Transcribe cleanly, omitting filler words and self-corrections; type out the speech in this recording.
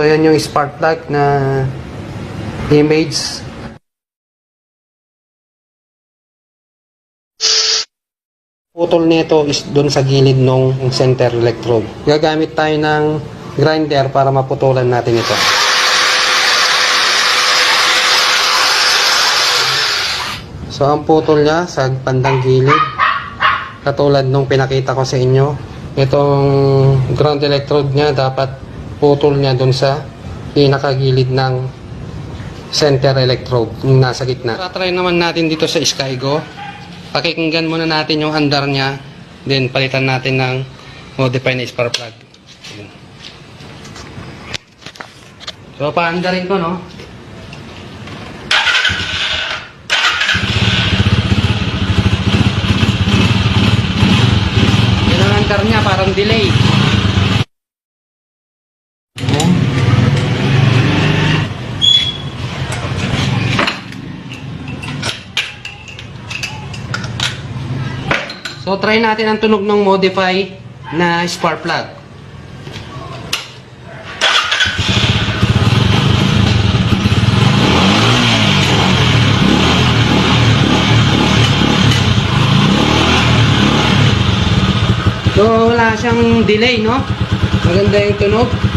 So yan yung spark plug na image. Putol nito is doon sa gilid ng center electrode. Gagamit tayo ng grinder para maputulan natin ito. So ang putol niya sa bandang gilid, katulad nung pinakita ko sa inyo, itong ground electrode niya dapat putol niya doon sa pinakagilid ng center electrode, yung nasa gitna. Try naman natin dito sa Skygo. Pakikinggan muna natin yung andar niya, then palitan natin ng modify na spark plug. So paandarin ko, no? Yan ang andar niya, parang delay. So try natin ang tunog ng modify na spark plug. So wala siyang delay, no? Maganda yung tunog.